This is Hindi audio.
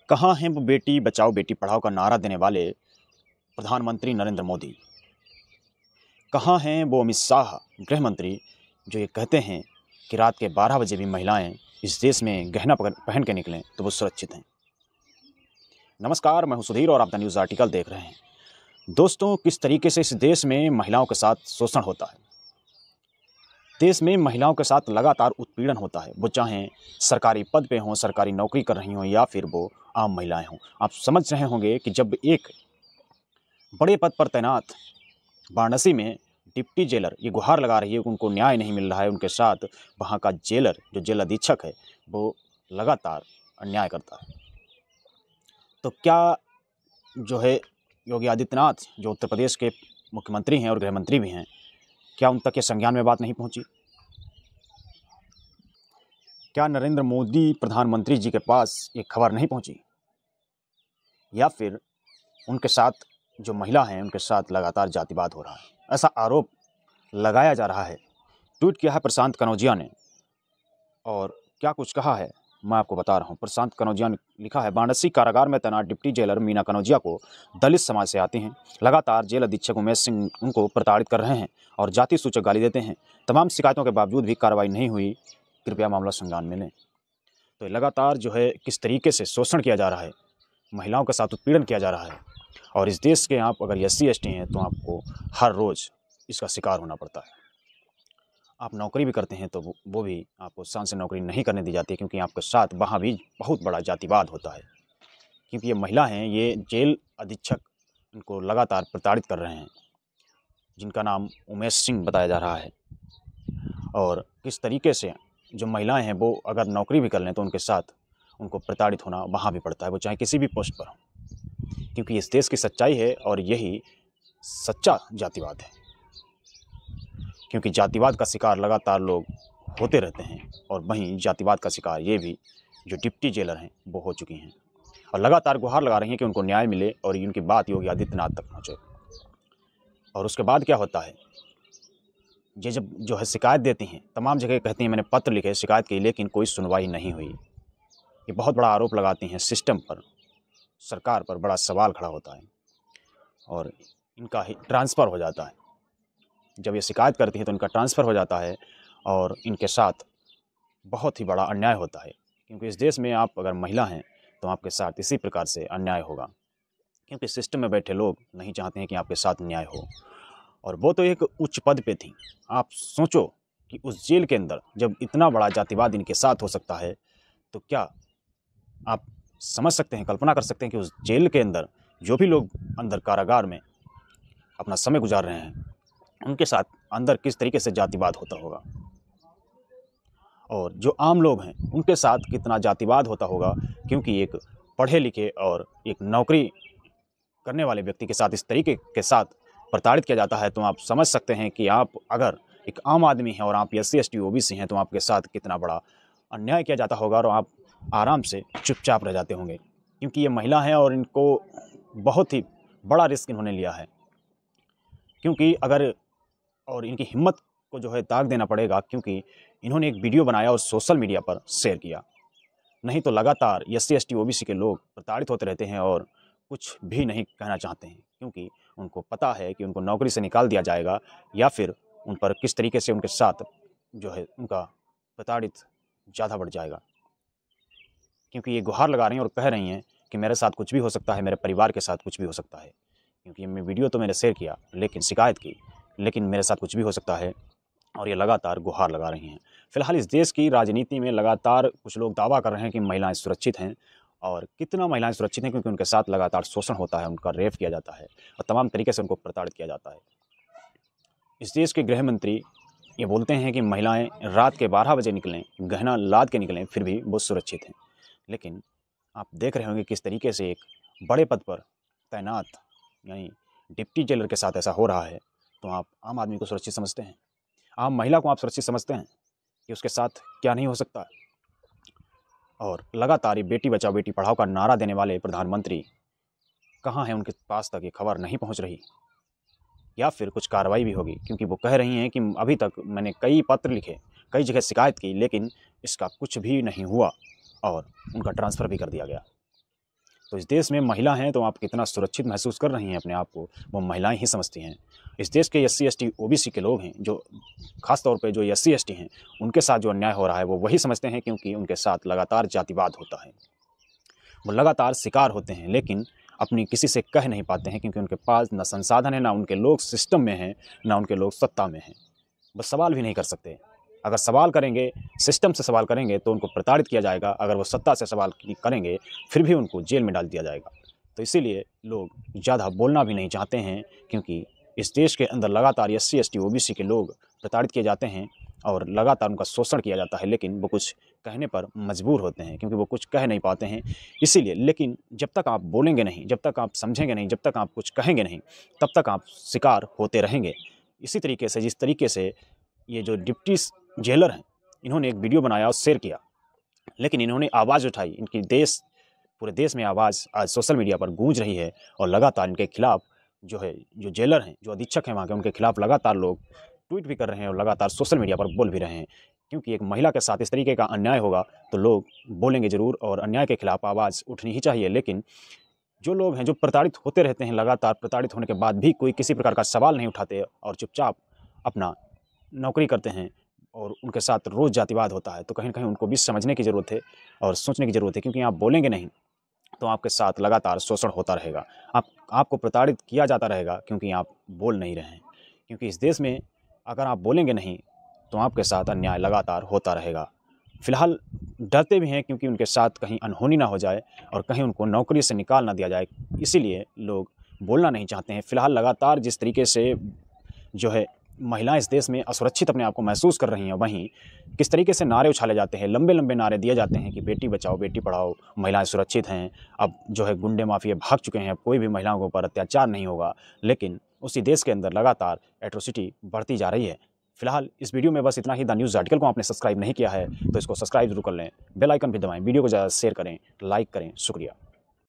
कहाँ हैं वो बेटी बचाओ बेटी पढ़ाओ का नारा देने वाले प्रधानमंत्री नरेंद्र मोदी? कहाँ हैं वो अमित शाह गृह मंत्री जो ये कहते हैं कि रात के 12 बजे भी महिलाएं इस देश में गहना पहन के निकलें तो वो सुरक्षित हैं? नमस्कार, मैं हूं सुधीर और आप द न्यूज़ आर्टिकल देख रहे हैं। दोस्तों, किस तरीके से इस देश में महिलाओं के साथ शोषण होता है, देश में महिलाओं के साथ लगातार उत्पीड़न होता है, वो चाहे सरकारी पद पे हों, सरकारी नौकरी कर रही हों या फिर वो आम महिलाएं हों। आप समझ रहे होंगे कि जब एक बड़े पद पर तैनात वाराणसी में डिप्टी जेलर ये गुहार लगा रही है कि उनको न्याय नहीं मिल रहा है, उनके साथ वहाँ का जेलर जो जेल अधीक्षक है वो लगातार अन्याय करता है, तो क्या जो है योगी आदित्यनाथ जो उत्तर प्रदेश के मुख्यमंत्री हैं और गृह मंत्री भी हैं, क्या उन तक ये संज्ञान में बात नहीं पहुंची? क्या नरेंद्र मोदी प्रधानमंत्री जी के पास ये खबर नहीं पहुंची? या फिर उनके साथ जो महिला हैं उनके साथ लगातार जातिवाद हो रहा है, ऐसा आरोप लगाया जा रहा है। ट्वीट किया है प्रशांत कनौजिया ने और क्या कुछ कहा है मैं आपको बता रहा हूँ। प्रशांत कनौजिया ने लिखा है, वाराणसी कारागार में तैनात डिप्टी जेलर मीना कनौजिया को दलित समाज से आती हैं। लगातार जेल अधीक्षक उमेश सिंह उनको प्रताड़ित कर रहे हैं और जाति सूचक गाली देते हैं। तमाम शिकायतों के बावजूद भी कार्रवाई नहीं हुई, कृपया मामला संज्ञान में लें। तो लगातार जो है किस तरीके से शोषण किया जा रहा है, महिलाओं के साथ उत्पीड़न किया जा रहा है और इस देश के आप अगर SC ST हैं तो आपको हर रोज़ इसका शिकार होना पड़ता है। आप नौकरी भी करते हैं तो वो भी आपको शान से नौकरी नहीं करने दी जाती है, क्योंकि आपके साथ वहाँ भी बहुत बड़ा जातिवाद होता है। क्योंकि ये महिला हैं, ये जेल अधीक्षक इनको लगातार प्रताड़ित कर रहे हैं, जिनका नाम उमेश सिंह बताया जा रहा है। और किस तरीके से जो महिलाएं हैं वो अगर नौकरी भी कर लें तो उनके साथ उनको प्रताड़ित होना वहाँ भी पड़ता है, वो चाहे किसी भी पोस्ट पर हो, क्योंकि इस देश की सच्चाई है और यही सच्चा जातिवाद है। क्योंकि जातिवाद का शिकार लगातार लोग होते रहते हैं और वहीं जातिवाद का शिकार ये भी जो डिप्टी जेलर हैं वो हो चुकी हैं और लगातार गुहार लगा रही हैं कि उनको न्याय मिले और उनकी बात योगी आदित्यनाथ तक पहुँचे। और उसके बाद क्या होता है, ये जब जो है शिकायत देती हैं, तमाम जगह कहती हैं मैंने पत्र लिखे, शिकायत की, लेकिन कोई सुनवाई नहीं हुई। ये बहुत बड़ा आरोप लगाती हैं सिस्टम पर, सरकार पर बड़ा सवाल खड़ा होता है और इनका ही ट्रांसफ़र हो जाता है। जब ये शिकायत करती है तो इनका ट्रांसफ़र हो जाता है और इनके साथ बहुत ही बड़ा अन्याय होता है। क्योंकि इस देश में आप अगर महिला हैं तो आपके साथ इसी प्रकार से अन्याय होगा, क्योंकि सिस्टम में बैठे लोग नहीं चाहते हैं कि आपके साथ न्याय हो। और वो तो एक उच्च पद पे थी। आप सोचो कि उस जेल के अंदर जब इतना बड़ा जातिवाद इनके साथ हो सकता है, तो क्या आप समझ सकते हैं, कल्पना कर सकते हैं कि उस जेल के अंदर जो भी लोग अंदर कारागार में अपना समय गुजार रहे हैं उनके साथ अंदर किस तरीके से जातिवाद होता होगा, और जो आम लोग हैं उनके साथ कितना जातिवाद होता होगा। क्योंकि एक पढ़े लिखे और एक नौकरी करने वाले व्यक्ति के साथ इस तरीके के साथ प्रताड़ित किया जाता है, तो आप समझ सकते हैं कि आप अगर एक आम आदमी हैं और आप SC ST OBC हैं तो आपके साथ कितना बड़ा अन्याय किया जाता होगा और आप आराम से चुपचाप रह जाते होंगे। क्योंकि ये महिला हैं और इनको बहुत ही बड़ा रिस्क इन्होंने लिया है, क्योंकि अगर और इनकी हिम्मत को जो है दाग देना पड़ेगा, क्योंकि इन्होंने एक वीडियो बनाया और सोशल मीडिया पर शेयर किया। नहीं तो लगातार SC ST OBC के लोग प्रताड़ित होते रहते हैं और कुछ भी नहीं कहना चाहते हैं, क्योंकि उनको पता है कि उनको नौकरी से निकाल दिया जाएगा या फिर उन पर किस तरीके से उनके साथ जो है उनका प्रताड़ित ज़्यादा बढ़ जाएगा। क्योंकि ये गुहार लगा रही हैं और कह रही हैं कि मेरे साथ कुछ भी हो सकता है, मेरे परिवार के साथ कुछ भी हो सकता है। क्योंकि मैं वीडियो तो मैंने शेयर किया, लेकिन शिकायत की, लेकिन मेरे साथ कुछ भी हो सकता है, और ये लगातार गुहार लगा रही हैं। फिलहाल इस देश की राजनीति में लगातार कुछ लोग दावा कर रहे हैं कि महिलाएं सुरक्षित हैं, और कितना महिलाएं सुरक्षित हैं, क्योंकि उनके साथ लगातार शोषण होता है, उनका रेप किया जाता है और तमाम तरीके से उनको प्रताड़ित किया जाता है। इस देश के गृह मंत्री ये बोलते हैं कि महिलाएं रात के 12 बजे निकलें, गहना लाद के निकलें, फिर भी वो सुरक्षित हैं। लेकिन आप देख रहे होंगे किस तरीके से एक बड़े पद पर तैनात यानी डिप्टी जेलर के साथ ऐसा हो रहा है, तो आप आम आदमी को सुरक्षित समझते हैं? आम महिला को आप सुरक्षित समझते हैं कि उसके साथ क्या नहीं हो सकता है? और लगातार ये बेटी बचाओ बेटी पढ़ाओ का नारा देने वाले प्रधानमंत्री कहाँ हैं, उनके पास तक ये खबर नहीं पहुँच रही, या फिर कुछ कार्रवाई भी होगी? क्योंकि वो कह रही हैं कि अभी तक मैंने कई पत्र लिखे, कई जगह शिकायत की, लेकिन इसका कुछ भी नहीं हुआ और उनका ट्रांसफ़र भी कर दिया गया। तो इस देश में महिला हैं तो आप कितना सुरक्षित महसूस कर रही हैं अपने आप को, वो महिलाएं ही समझती हैं। इस देश के SC ST OBC के लोग हैं, जो खास तौर पे जो SC ST हैं, उनके साथ जो अन्याय हो रहा है वो वही समझते हैं, क्योंकि उनके साथ लगातार जातिवाद होता है। वो लगातार शिकार होते हैं, लेकिन अपनी किसी से कह नहीं पाते हैं, क्योंकि उनके पास ना संसाधन है, ना उनके लोग सिस्टम में हैं, ना उनके लोग सत्ता में हैं। बस सवाल भी नहीं कर सकते। अगर सवाल करेंगे, सिस्टम से सवाल करेंगे तो उनको प्रताड़ित किया जाएगा। अगर वो सत्ता से सवाल करेंगे फिर भी उनको जेल में डाल दिया जाएगा। तो इसीलिए लोग ज़्यादा बोलना भी नहीं चाहते हैं, क्योंकि इस देश के अंदर लगातार SC ST OBC के लोग प्रताड़ित किए जाते हैं और लगातार उनका शोषण किया जाता है, लेकिन वो कुछ कहने पर मजबूर होते हैं, क्योंकि वो कुछ कह नहीं पाते हैं इसीलिए। लेकिन जब तक आप बोलेंगे नहीं, जब तक आप समझेंगे नहीं, जब तक आप कुछ कहेंगे नहीं, तब तक आप शिकार होते रहेंगे। इसी तरीके से जिस तरीके से ये जो डिप्टी जेलर हैं, इन्होंने एक वीडियो बनाया और शेयर किया, लेकिन इन्होंने आवाज़ उठाई, इनकी पूरे देश में आवाज़ आज सोशल मीडिया पर गूंज रही है और लगातार इनके खिलाफ जो जेलर हैं, जो अधीक्षक हैं वहाँ के, उनके खिलाफ लगातार लोग ट्वीट भी कर रहे हैं और लगातार सोशल मीडिया पर बोल भी रहे हैं। क्योंकि एक महिला के साथ इस तरीके का अन्याय होगा तो लोग बोलेंगे ज़रूर और अन्याय के खिलाफ आवाज़ उठनी ही चाहिए। लेकिन जो लोग हैं जो प्रताड़ित होते रहते हैं, लगातार प्रताड़ित होने के बाद भी कोई किसी प्रकार का सवाल नहीं उठाते और चुपचाप अपना नौकरी करते हैं और उनके साथ रोज़ जातिवाद होता है, तो कहीं ना कहीं उनको भी समझने की ज़रूरत है और सोचने की ज़रूरत है। क्योंकि आप बोलेंगे नहीं तो आपके साथ लगातार शोषण होता रहेगा, आपको प्रताड़ित किया जाता रहेगा, क्योंकि आप बोल नहीं रहे हैं। क्योंकि इस देश में अगर आप बोलेंगे नहीं तो आपके साथ अन्याय लगातार होता रहेगा। फ़िलहाल डरते भी हैं, क्योंकि उनके साथ कहीं अनहोनी ना हो जाए और कहीं उनको नौकरी से निकाल ना दिया जाए, इसीलिए लोग बोलना नहीं चाहते हैं। फ़िलहाल लगातार जिस तरीके से जो है महिलाएं इस देश में असुरक्षित अपने आप को महसूस कर रही हैं, वहीं किस तरीके से नारे उछाले जाते हैं, लंबे लंबे नारे दिए जाते हैं कि बेटी बचाओ बेटी पढ़ाओ, महिलाएं सुरक्षित हैं, अब जो है गुंडे माफिया भाग चुके हैं, अब कोई भी महिलाओं के ऊपर अत्याचार नहीं होगा। लेकिन उसी देश के अंदर लगातार एट्रोसिटी बढ़ती जा रही है। फिलहाल इस वीडियो में बस इतना ही। द न्यूज़ आर्टिकल को आपने सब्सक्राइब नहीं किया है तो इसको सब्सक्राइब जरूर कर लें, बेल आइकन भी दबाएं, वीडियो को ज़्यादा शेयर करें, लाइक करें। शुक्रिया।